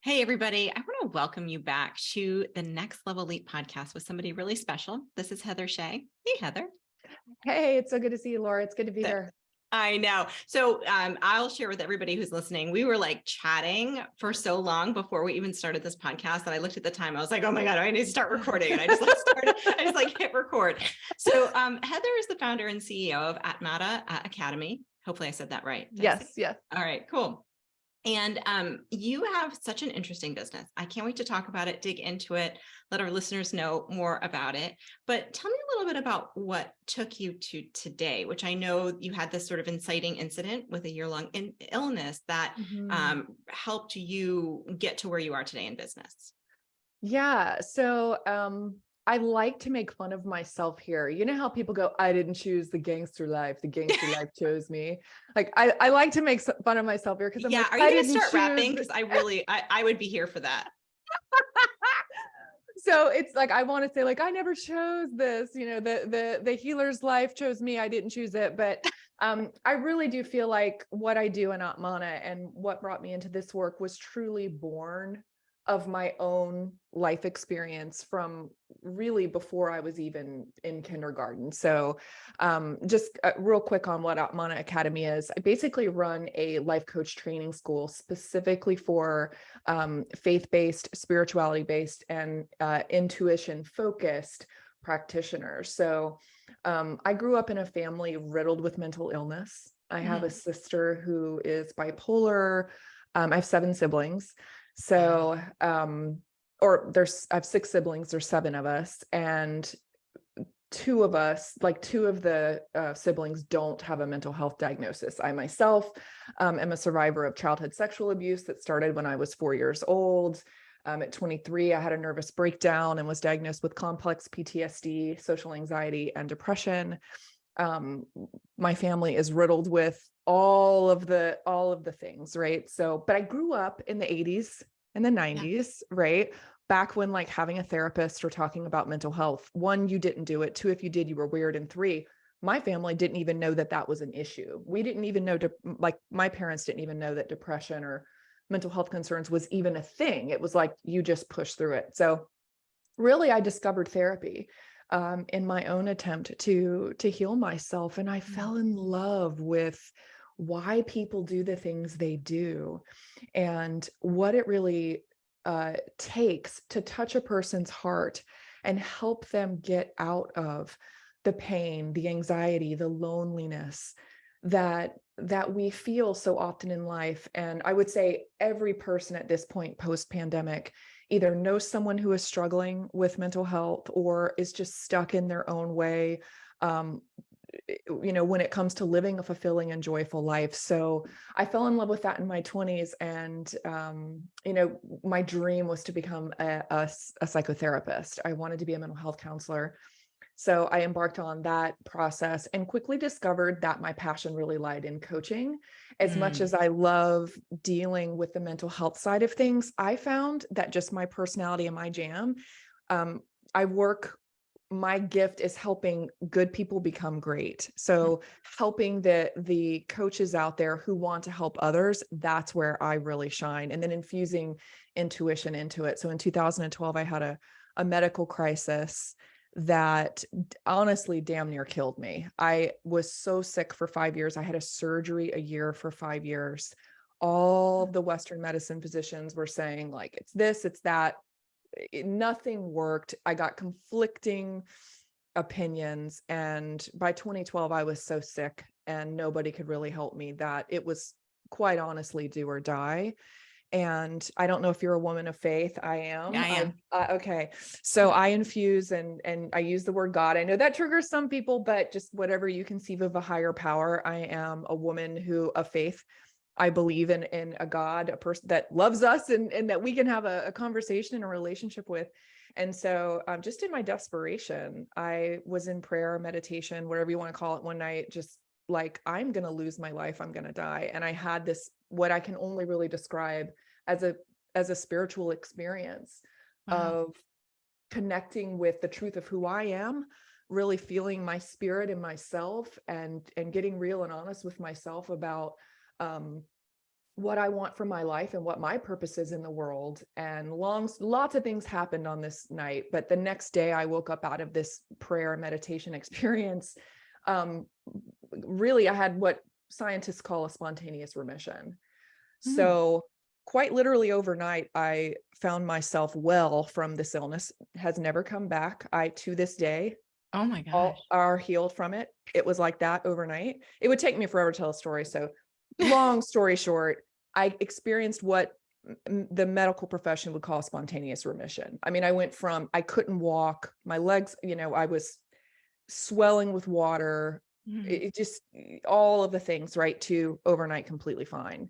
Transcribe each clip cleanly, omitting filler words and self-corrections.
Hey, everybody. I want to welcome you back to the Next Level Leap podcast with somebody really special. This is Heather Shea. Hey, Heather. Hey, it's so good to see you, Laura. It's good to be here. I know. So I'll share with everybody who's listening. We were like chatting for so long before we even started this podcast that I looked at the time. I was like, oh my God, I need to start recording. And I just hit record. So Heather is the founder and CEO of Atmana Academy. Hopefully I said that right. Yes. All right, cool. And you have such an interesting business. I can't wait to talk about it, dig into it, let our listeners know more about it. But tell me a little bit about what took you to today, which I know you had this sort of inciting incident with a year-long illness that helped you get to where you are today in business. Yeah. So I like to make fun of myself here. You know how people go, I didn't choose the gangster life. The gangster life chose me. Like I like to make fun of myself here because I'm like, are you going to start rapping? Because I would be here for that. So it's like, I want to say like, I never chose this, the healer's life chose me. I didn't choose it. But I really do feel like what I do in Atmana and what brought me into this work was truly born of my own life experience from really before I was even in kindergarten. So just real quick on what Atmana Academy is. I basically run a life coach training school specifically for faith-based, spirituality-based, and intuition-focused practitioners. So I grew up in a family riddled with mental illness. I have a sister who is bipolar. I have 7 siblings. So, I have 6 siblings, there's 7 of us, and 2 of the siblings don't have a mental health diagnosis. I myself am a survivor of childhood sexual abuse that started when I was 4 years old. At 23, I had a nervous breakdown and was diagnosed with complex PTSD, social anxiety, and depression. My family is riddled with all of the things, right? So, but I grew up in the 80s and the 90s, right? Back when like having a therapist or talking about mental health, 1, you didn't do it. 2, if you did, you were weird. And 3, my family didn't even know that that was an issue. We didn't even know, my parents didn't even know that depression or mental health concerns was even a thing. It was like, you just push through it. So really, I discovered therapy in my own attempt to heal myself. And I fell in love with why people do the things they do and what it really takes to touch a person's heart and help them get out of the pain, the anxiety, the loneliness that we feel so often in life. And I would say every person at this point post-pandemic either knows someone who is struggling with mental health or is just stuck in their own way, when it comes to living a fulfilling and joyful life. So I fell in love with that in my 20s. And, my dream was to become a psychotherapist. I wanted to be a mental health counselor. So I embarked on that process and quickly discovered that my passion really lied in coaching. As much as I love dealing with the mental health side of things, I found that just my personality and my jam, my gift is helping good people become great. So helping the coaches out there who want to help others, that's where I really shine. And then infusing intuition into it. So in 2012, I had a medical crisis that honestly damn near killed me. I was so sick for 5 years. I had a surgery a year for 5 years. All the Western medicine physicians were saying like, it's this, it's that. Nothing worked. I got conflicting opinions. And by 2012, I was so sick and nobody could really help me that it was quite honestly do or die. And I don't know if you're a woman of faith. I am. Yeah, I am. Okay. So I infuse and I use the word God. I know that triggers some people, but just whatever you conceive of a higher power. I am a woman of faith. I believe in a God, a person that loves us and that we can have a conversation and a relationship with. And so just in my desperation, I was in prayer, meditation, whatever you want to call it, one night, just like, I'm going to lose my life. I'm going to die. And I had this, what I can only really describe as a spiritual experience of connecting with the truth of who I am, really feeling my spirit in myself and getting real and honest with myself about what I want for my life and what my purpose is in the world. And lots of things happened on this night, but the next day I woke up out of this prayer meditation experience. Really, I had what scientists call a spontaneous remission. So quite literally overnight, I found myself well from this illness, has never come back. To this day, Oh my gosh. all are healed from it. It was like that overnight. It would take me forever to tell a story. So long story short, I experienced what the medical profession would call spontaneous remission. I mean, I went from, I couldn't walk, my legs, I was swelling with water, it just, all of the things, right, to overnight completely fine.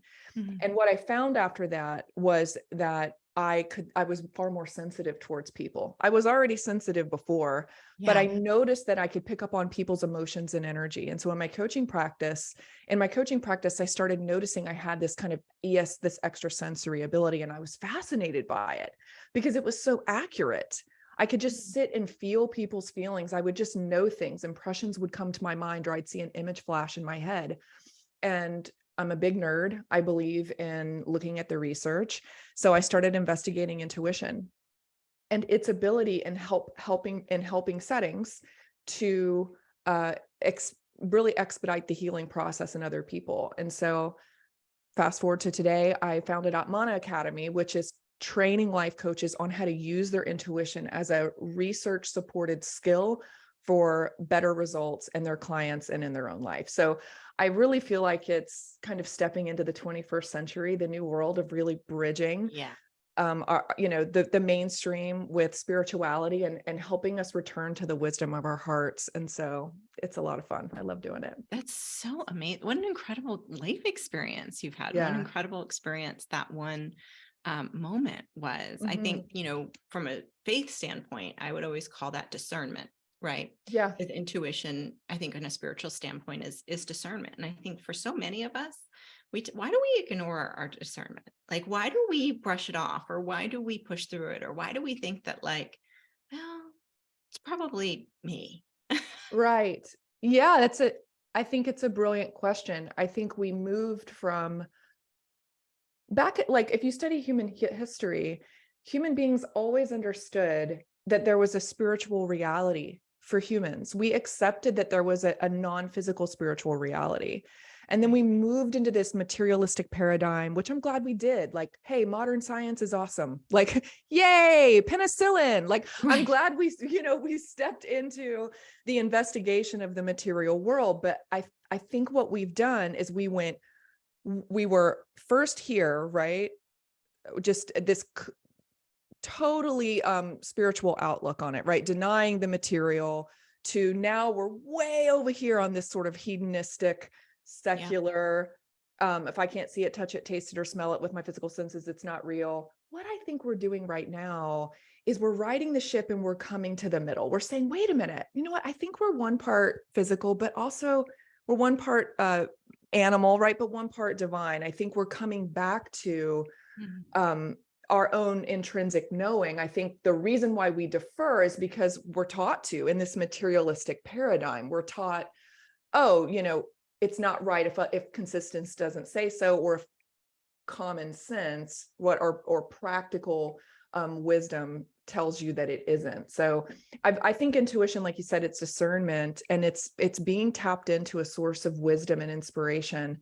And what I found after that was that I was far more sensitive towards people. I was already sensitive before, but I noticed that I could pick up on people's emotions and energy. And so in my coaching practice, I started noticing I had this kind of this extrasensory ability, and I was fascinated by it because it was so accurate. I could just sit and feel people's feelings. I would just know things. Impressions would come to my mind, or I'd see an image flash in my head. And I'm a big nerd. I believe in looking at the research. So I started investigating intuition and its ability in helping settings to really expedite the healing process in other people. And so fast forward to today, I founded Atmana Academy, which is training life coaches on how to use their intuition as a research supported skill for better results in their clients and in their own life. So I really feel like it's kind of stepping into the 21st century, the new world of really bridging, the mainstream with spirituality and helping us return to the wisdom of our hearts. And so it's a lot of fun. I love doing it. That's so amazing. What an incredible life experience you've had. Yeah. What an incredible experience that one moment was. I think, from a faith standpoint, I would always call that discernment, right? Yeah. With intuition, I think in a spiritual standpoint is discernment. And I think for so many of us, why do we ignore our discernment? Like, why do we brush it off, or why do we push through it? Or why do we think that, like, well, it's probably me. Right. Yeah, I think it's a brilliant question. I think we moved from like, if you study human history, human beings always understood that there was a spiritual reality for humans. We accepted that there was a non-physical spiritual reality. And then we moved into this materialistic paradigm, which I'm glad we did. Like, hey, modern science is awesome. Like, yay, penicillin. Like, I'm glad we stepped into the investigation of the material world. But I think what we've done is we were first here, right? Just this totally spiritual outlook on it, right? Denying the material, to now we're way over here on this sort of hedonistic, secular, if I can't see it, touch it, taste it, or smell it with my physical senses, it's not real. What I think we're doing right now is we're riding the ship and we're coming to the middle. We're saying, wait a minute, you know what? I think we're one part physical, but also we're one part animal, right? But one part divine. I think we're coming back to our own intrinsic knowing. I think the reason why we defer is because we're taught to, in this materialistic paradigm, we're taught, it's not right if consistency doesn't say so, or if common sense, or practical wisdom tells you that it isn't. So I think intuition, like you said, it's discernment, and it's being tapped into a source of wisdom and inspiration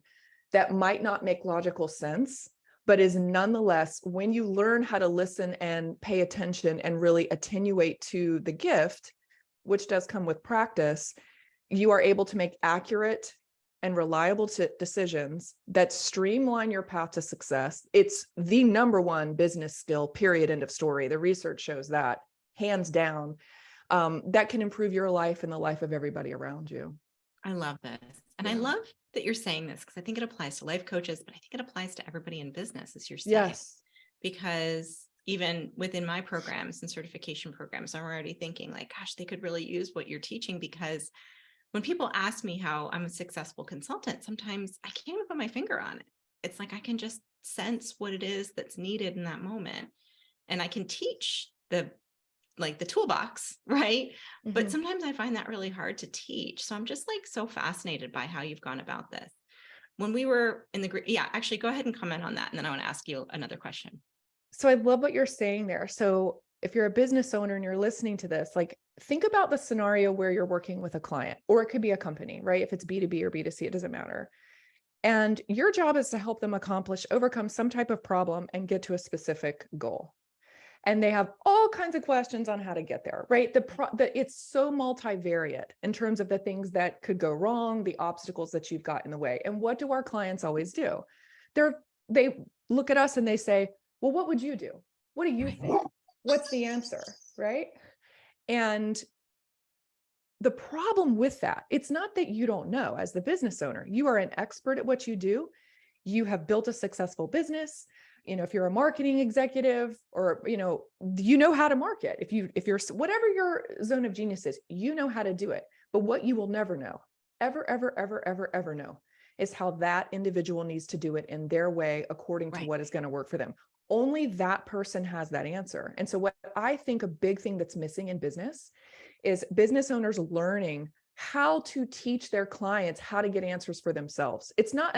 that might not make logical sense, but is nonetheless, when you learn how to listen and pay attention and really attenuate to the gift, which does come with practice, you are able to make accurate and reliable decisions that streamline your path to success. It's the number one business skill, period, end of story. The research shows that, hands down, that can improve your life and the life of everybody around you. I love this. And I love that you're saying this, because I think it applies to life coaches, but I think it applies to everybody in business, as you're saying. Yes. Because even within my programs and certification programs, I'm already thinking like, gosh, they could really use what you're teaching, because when people ask me how I'm a successful consultant, sometimes I can't even put my finger on it. It's like I can just sense what it is that's needed in that moment. And I can teach the toolbox, right? But sometimes I find that really hard to teach. So I'm just like so fascinated by how you've gone about this. when we were in the group, yeah, actually go ahead and comment on that. And then I want to ask you another question. So I love what you're saying there. So if you're a business owner and you're listening to this, like think about the scenario where you're working with a client, or it could be a company, right? If it's B2B or B2C, it doesn't matter. And your job is to help them overcome some type of problem and get to a specific goal. And they have all kinds of questions on how to get there, right? It's so multivariate in terms of the things that could go wrong, the obstacles that you've got in the way. And what do our clients always do? They look at us and they say, well, what would you do? What do you think? What's the answer, right? And the problem with that, it's not that you don't know as the business owner, you are an expert at what you do. You have built a successful business. If you're a marketing executive or, you know how to market. If you're whatever your zone of genius is, you know how to do it. But what you will never know, ever know is how that individual needs to do it in their way, according to what is going to work for them. Only that person has that answer. And so what I think a big thing that's missing in business is business owners learning how to teach their clients how to get answers for themselves. It's not,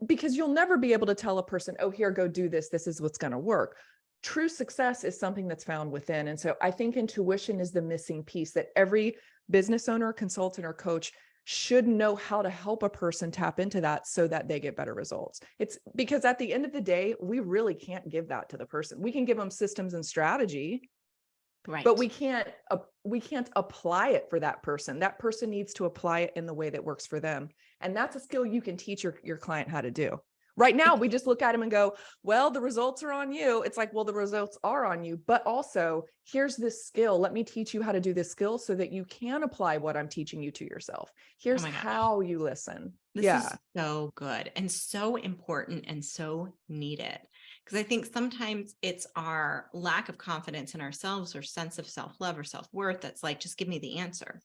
because you'll never be able to tell a person, oh, here, go do this. This is what's going to work. True success is something that's found within. And so I think intuition is the missing piece that every business owner, consultant, or coach should know how to help a person tap into that so that they get better results. It's because at the end of the day, we really can't give that to the person. We can give them systems and strategy, Right. but we can't apply it for that person. That person needs to apply it in the way that works for them. And that's a skill you can teach your client how to do. Right now, we just look at them and go, well, the results are on you. It's like, well, the results are on you, but also here's this skill. Let me teach you how to do this skill so that you can apply what I'm teaching you to yourself. Here's how you listen. This is so good and so important and so needed. Because I think sometimes it's our lack of confidence in ourselves or sense of self-love or self-worth that's like, just give me the answer.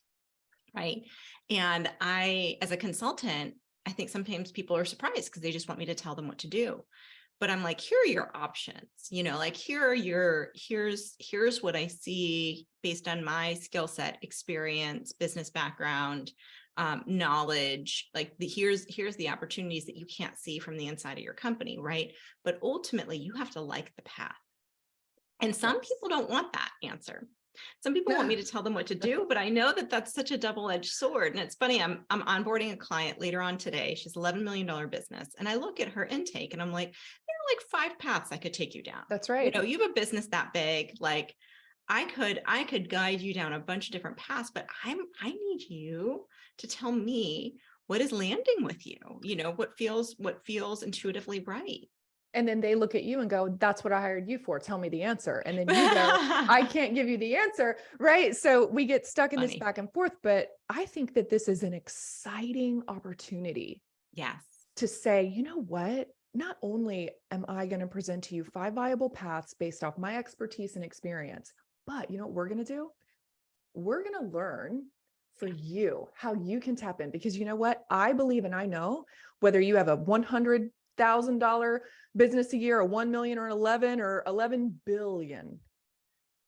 Right. And as a consultant, I think sometimes people are surprised because they just want me to tell them what to do. But I'm like, here are your options, like here's what I see based on my skill set, experience, business background, knowledge, like here's the opportunities that you can't see from the inside of your company. Right. But ultimately you have to like the path. And some people don't want that answer. Some people want me to tell them what to do, but I know that that's such a double-edged sword. And it's funny, I'm onboarding a client later on today. She's $11 million business. And I look at her intake and I'm like, there are like 5 paths I could take you down. That's right. You have a business that big, like I could guide you down a bunch of different paths, but I need you to tell me what is landing with you, what feels intuitively right. And then they look at you and go, that's what I hired you for. Tell me the answer. And then you go, I can't give you the answer. Right. So we get stuck in this back and forth, but I think that this is an exciting opportunity. Yes. To say, you know what? Not only am I going to present to you 5 viable paths based off my expertise and experience, but you know what we're going to do? We're going to learn for you how you can tap in, because you know what? I believe, and I know whether you have a $100,000 business a year, or 1 million, or 11, or 11 billion,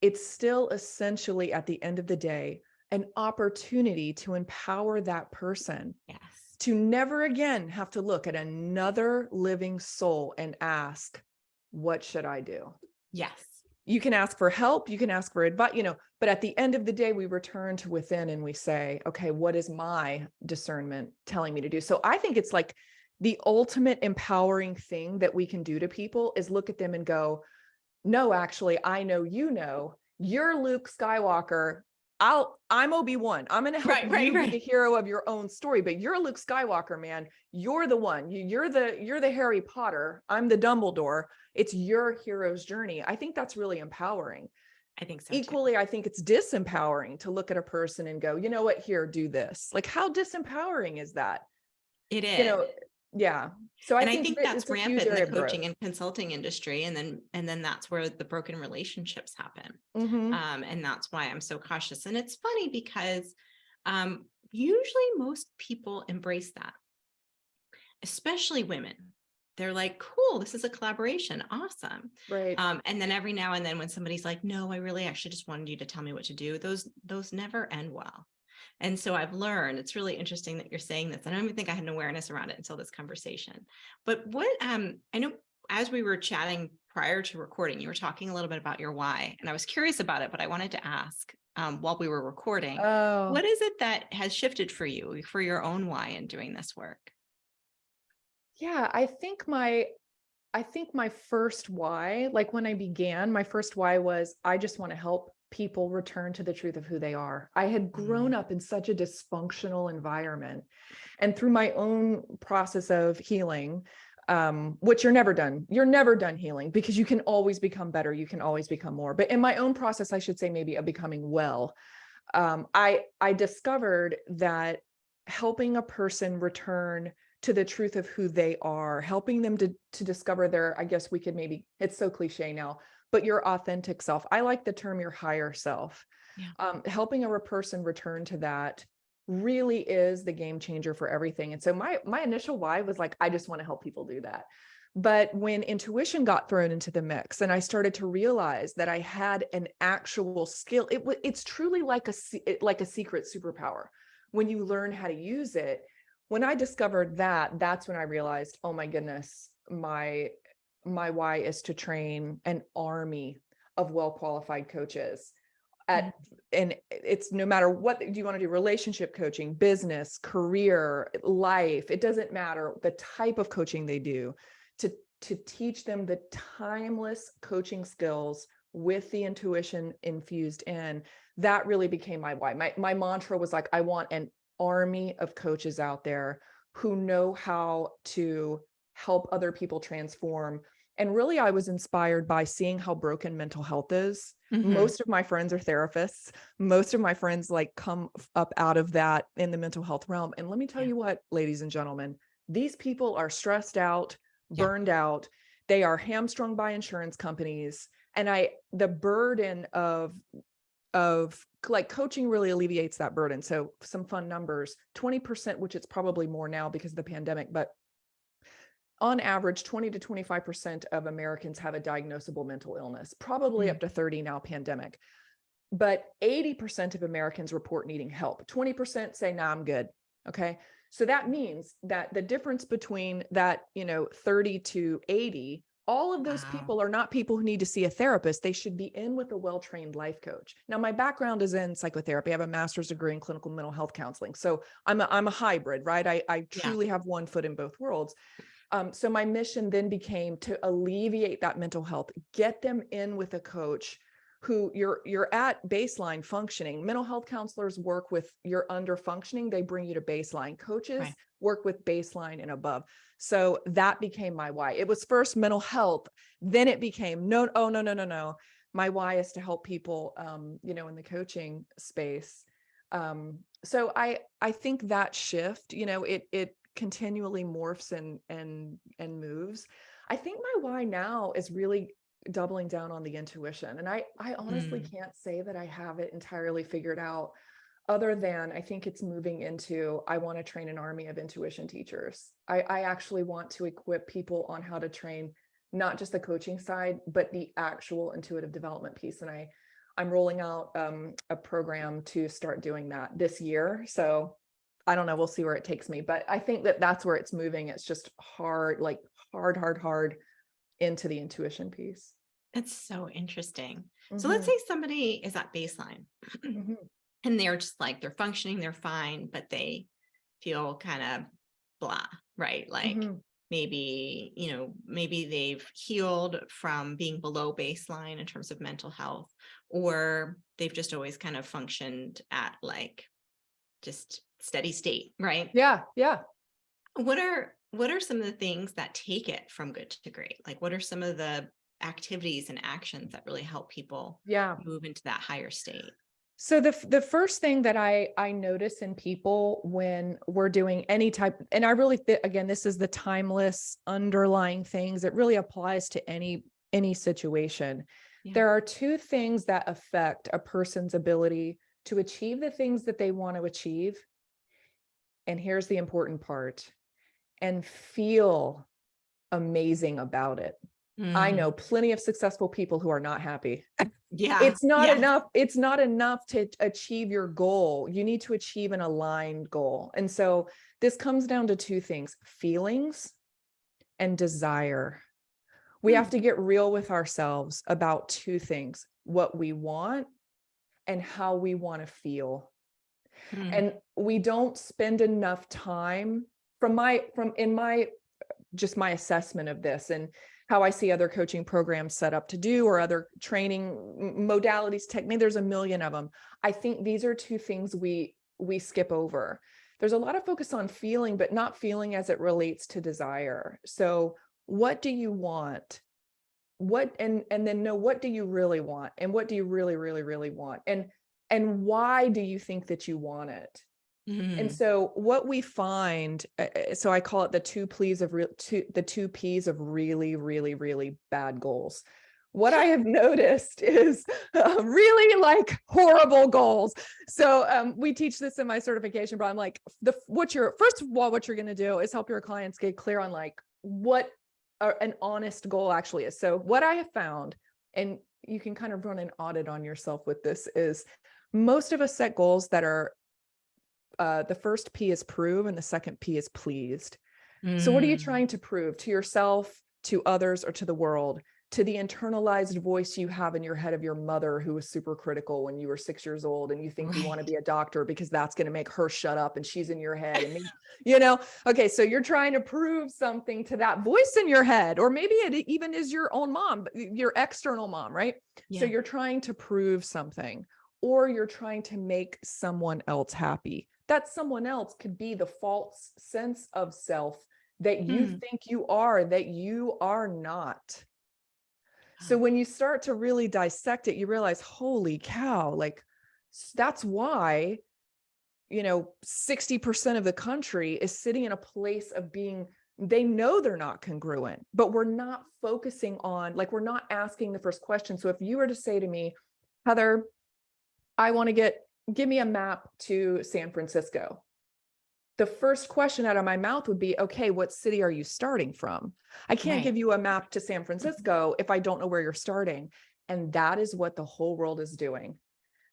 it's still essentially at the end of the day, an opportunity to empower that person. Yes. To never again have to look at another living soul and ask, what should I do? Yes. You can ask for help, you can ask for advice, but at the end of the day, we return to within and we say, okay, what is my discernment telling me to do? So I think it's like the ultimate empowering thing that we can do to people is look at them and go, no, actually, I know, you're Luke Skywalker. I'm Obi-Wan. I'm going to help you be the hero of your own story, but you're Luke Skywalker, man. You're the one. You're the Harry Potter. I'm the Dumbledore. It's your hero's journey. I think that's really empowering. I think so. Equally, I think it's disempowering to look at a person and go, you know what, here, do this. Like, how disempowering is that? It is. Yeah. So I think that's rampant in the coaching and consulting industry. And then that's where the broken relationships happen. Mm-hmm. And that's why I'm so cautious. And it's funny because usually most people embrace that, especially women. They're like, cool, this is a collaboration. Awesome. Right. And then every now and then when somebody's like, no, I really actually just wanted you to tell me what to do. Those never end well. And so I've learned, it's really interesting that you're saying this. I don't even think I had an awareness around it until this conversation. But what I know as we were chatting prior to recording, you were talking a little bit about your why, and I was curious about it, but I wanted to ask while we were recording, Oh, what is it that has shifted for you for your own why in doing this work? yeah, I think my first why, like when I began, my first why was I just want to help people return to the truth of who they are. I had Mm, grown up in such a dysfunctional environment. And through my own process of healing, which you're never done healing because you can always become better. You can always become more. But in my own process, I should say maybe of becoming well, I discovered that helping a person return to the truth of who they are, helping them to discover their, I guess we could maybe, it's so cliche now, but your authentic self. I like the term your higher self. yeah. Helping a person return to that really is the game changer for everything. And so my initial why was like, I just want to help people do that. But when intuition got thrown into the mix and I started to realize that I had an actual skill, it's truly like like a secret superpower. When you learn how to use it, when I discovered that, that's when I realized, oh my goodness, my why is to train an army of well-qualified coaches Mhm. at, and it's no matter what do you want to do, relationship coaching, business, career, life, it doesn't matter the type of coaching they do, to teach them the timeless coaching skills with the intuition infused in. That really became my why. My mantra was like, I want an army of coaches out there who know how to help other people transform. And really, I was inspired by seeing how broken mental health is. Mhm. Most of my friends are therapists. Most of my friends like come up out of that in the mental health realm. And let me tell Yeah. you what, ladies and gentlemen, these people are stressed out, Yeah. burned out. They are hamstrung by insurance companies. And the burden of like coaching really alleviates that burden. So some fun numbers, 20%, which it's probably more now because of the pandemic, but on average, 20 to 25% of Americans have a diagnosable mental illness, probably up Mm. to 30 now, pandemic. But 80% of Americans report needing help. 20% say, nah, I'm good. Okay. So that means that the difference between that, 30 to 80, all of those Wow. people are not people who need to see a therapist. They should be in with a well-trained life coach. Now, my background is in psychotherapy. I have a master's degree in clinical mental health counseling. So I'm a hybrid, right? I Yeah. truly have one foot in both worlds. So my mission then became to alleviate that mental health, get them in with a coach who you're at baseline functioning. Mental health counselors work with you're under functioning, they bring you to baseline. Coaches Right. work with baseline and above. So that became my why. It was first mental health, then it became no, oh no, no, no, no. My why is to help people in the coaching space. So I think that shift, it continually morphs and moves. I think my why now is really doubling down on the intuition. And I honestly Mm. can't say that I have it entirely figured out, other than I think it's moving into I want to train an army of intuition teachers. I actually want to equip people on how to train not just the coaching side, but the actual intuitive development piece. And I'm rolling out a program to start doing that this year. So I don't know, we'll see where it takes me, but I think that that's where it's moving. It's just hard, like hard into the intuition piece. That's so interesting. So let's Mhm, say somebody is at baseline mhm, and they're just like, they're functioning, they're fine, but they feel kind of blah, right? Like mhm. maybe, maybe they've healed from being below baseline in terms of mental health, or they've just always kind of functioned at like just steady state, right? Yeah, yeah. What are some of the things that take it from good to great? Like what are some of the activities and actions that really help people Yeah. move into that higher state? So the first thing that I notice in people when we're doing any type, and I really again, this is the timeless underlying things. It really applies to any situation. Yeah. There are two things that affect a person's ability to achieve the things that they want to achieve. And here's the important part, and feel amazing about it. I know Mm, plenty of successful people who are not happy. Yeah. It's not Yeah. enough. It's not enough to achieve your goal. You need to achieve an aligned goal. And so this comes down to two things: feelings and desire. We have Hmm. to get real with ourselves about two things: what we want and how we want to feel. Hmm. And we don't spend enough time in my just my assessment of this and how I see other coaching programs set up to do, or other training modalities, technique. There's a million of them. I think these are two things we skip over. There's a lot of focus on feeling, but not feeling as it relates to desire. So what do you want? And then know, what do you really want? And what do you really, really, really want? And why do you think that you want it? And Hmm. so what we find, so I call it the two P's of really, really, really bad goals. What I have noticed is really like horrible goals. So we teach this in my certification, but I'm like, first of all, what you're going to do is help your clients get clear on like what an honest goal actually is. So what I have found, and you can kind of run an audit on yourself with this, is most of us set goals that are the first P is prove and the second P is pleased. So what are you Hmm. trying to prove to yourself, to others, or to the world? To the internalized voice you have in your head of your mother, who was super critical when you were 6 years old, and you think you want to Right. be a doctor because that's going to make her shut up, and she's in your head. And maybe, okay, so you're trying to prove something to that voice in your head, or maybe it even is your own mom, your external mom, right? So Yeah. you're trying to prove something, or you're trying to make someone else happy. That someone else could be the false sense of self that you Hmm. think you are, that you are not. So when you start to really dissect it, you realize, holy cow, like that's why, 60% of the country is sitting in a place of being, they know they're not congruent, but we're not focusing on, like, we're not asking the first question. So if you were to say to me, Heather, I want to give me a map to San Francisco, the first question out of my mouth would be, okay, what city are you starting from? I can't Right. give you a map to San Francisco if I don't know where you're starting. And that is what the whole world is doing.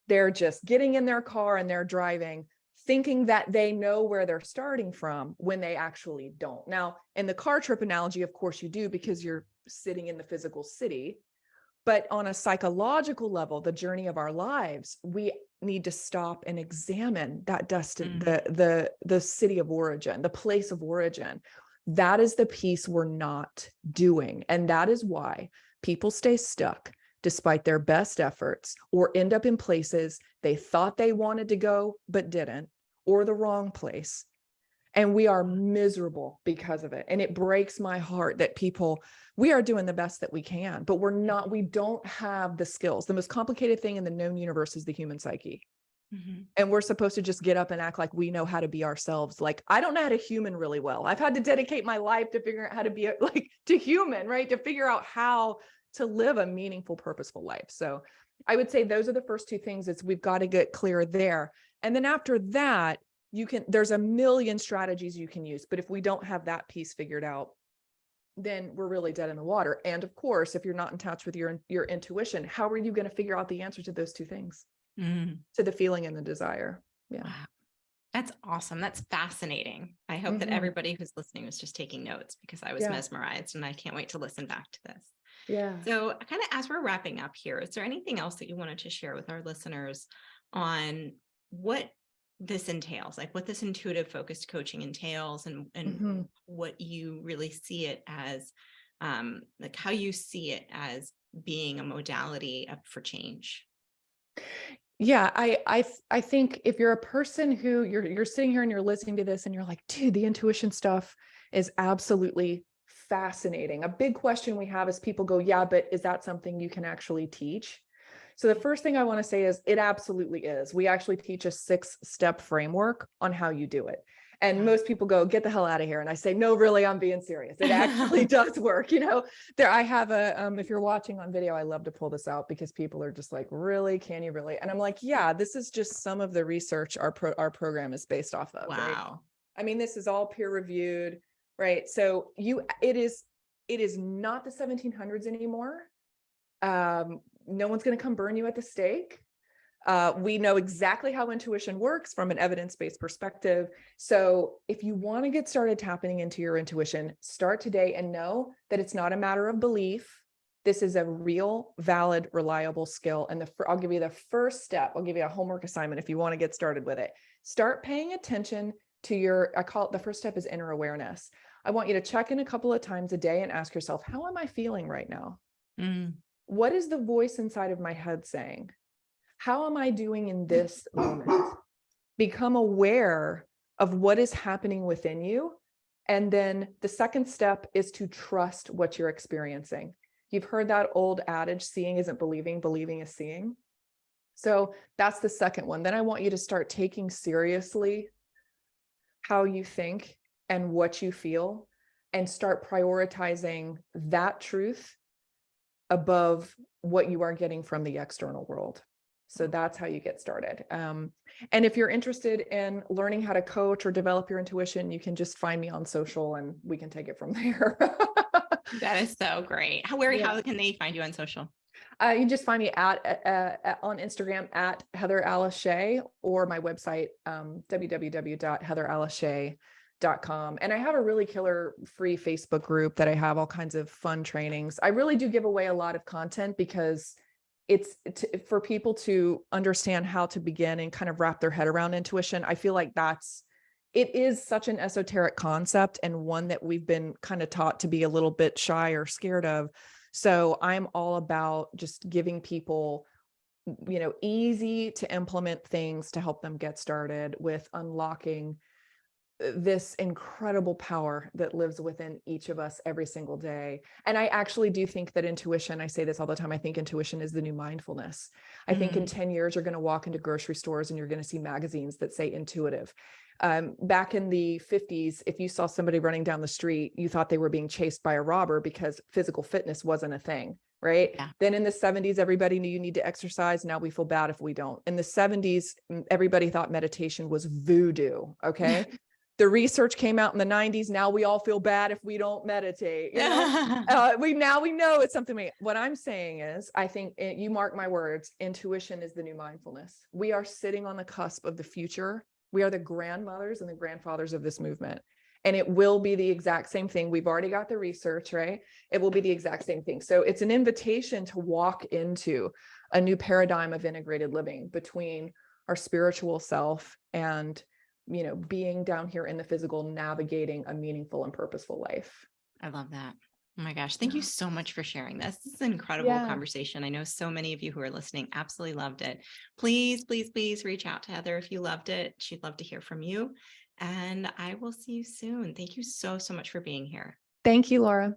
They're just getting in their car and they're driving, thinking that they know where they're starting from when they actually don't. Now, in the car trip analogy, of course you do, because you're sitting in the physical city. But on a psychological level, the journey of our lives, we need to stop and examine that Hmm. the city of origin, the place of origin. That is the piece we're not doing. And that is why people stay stuck despite their best efforts, or end up in places they thought they wanted to go, but didn't, or the wrong place. And we are miserable because of it. And it breaks my heart that we are doing the best that we can, but we don't have the skills. The most complicated thing in the known universe is the human psyche. Hmm. And we're supposed to just get up and act like we know how to be ourselves. Like, I don't know how to human really well. I've had to dedicate my life to figure out how to be like to human, right? To figure out how to live a meaningful, purposeful life. So I would say those are the first two things. We've got to get clear there. And then after that, there's a million strategies you can use. But if we don't have that piece figured out, then we're really dead in the water. And of course, if you're not in touch with your intuition, how are you going to figure out the answer to those two things? Hmm. To the feeling and the desire. Yeah. Wow. That's awesome. That's fascinating. I hope that Mm-hmm. everybody who's listening was just taking notes, because I was Yeah. mesmerized and I can't wait to listen back to this. Yeah. So, kind of as we're wrapping up here, is there anything else that you wanted to share with our listeners on what this entails, like what this intuitive focused coaching entails, and Mm-hmm. what you really see it as, like how you see it as being a modality up for change? Yeah, I think if you're a person who you're sitting here and you're listening to this and you're like, dude, the intuition stuff is absolutely fascinating. A big question we have is people go, yeah, but is that something you can actually teach? So the first thing I want to say is it absolutely is. We actually teach a 6-step framework on how you do it. And most people go, get the hell out of here. And I say, no, really, I'm being serious. It actually does work. I have if you're watching on video, I love to pull this out because people are just like, really, can you really? And I'm like, yeah, this is just some of the research our program is based off of, right? Wow. I mean, this is all peer reviewed, right? So it is not the 1700s anymore. no one's going to come burn you at the stake. We know exactly how intuition works from an evidence-based perspective. So if you want to get started tapping into your intuition, start today and know that it's not a matter of belief. This is a real, valid, reliable skill. And I'll give you the first step. I'll give you a homework assignment if you want to get started with it. Start paying attention to I call it, the first step is inner awareness. I want you to check in a couple of times a day and ask yourself, how am I feeling right now? What is the voice inside of my head saying? How am I doing in this moment? Become aware of what is happening within you. And then the second step is to trust what you're experiencing. You've heard that old adage, seeing isn't believing, believing is seeing. So that's the second one. Then I want you to start taking seriously how you think and what you feel, and start prioritizing that truth above what you are getting from the external world. So that's how you get started. And if you're interested in learning how to coach or develop your intuition, you can just find me on social and we can take it from there. That is so great. How can they find you on social? You can just find me on Instagram at Heather Alice Shea, or my website, www.heatheralishea.com. And I have a really killer free Facebook group that I have all kinds of fun trainings. I really do give away a lot of content because it's for people to understand how to begin and kind of wrap their head around intuition. I feel like it is such an esoteric concept, and one that we've been kind of taught to be a little bit shy or scared of. So I'm all about just giving people, easy to implement things to help them get started with unlocking this incredible power that lives within each of us every single day. And I actually do think that intuition, I say this all the time, I think intuition is the new mindfulness. I think in 10 years, you're going to walk into grocery stores and you're going to see magazines that say intuitive. Back in the 50s, if you saw somebody running down the street, you thought they were being chased by a robber because physical fitness wasn't a thing, right? Yeah. Then in the 70s, everybody knew you need to exercise. Now we feel bad if we don't. In the 70s, everybody thought meditation was voodoo. Okay. The research came out in the 90s. Now we all feel bad if we don't meditate. We know it's something. What I'm saying is, I think you mark my words, intuition is the new mindfulness. We are sitting on the cusp of the future. We are the grandmothers and the grandfathers of this movement. And it will be the exact same thing. We've already got the research, right? It will be the exact same thing. So it's an invitation to walk into a new paradigm of integrated living between our spiritual self and being down here in the physical, navigating a meaningful and purposeful life. I love that. Oh my gosh. Thank you so much for sharing this. This is an incredible conversation. I know so many of you who are listening absolutely loved it. Please, please, please reach out to Heather if you loved it. She'd love to hear from you. And I will see you soon. Thank you so, so much for being here. Thank you, Laura.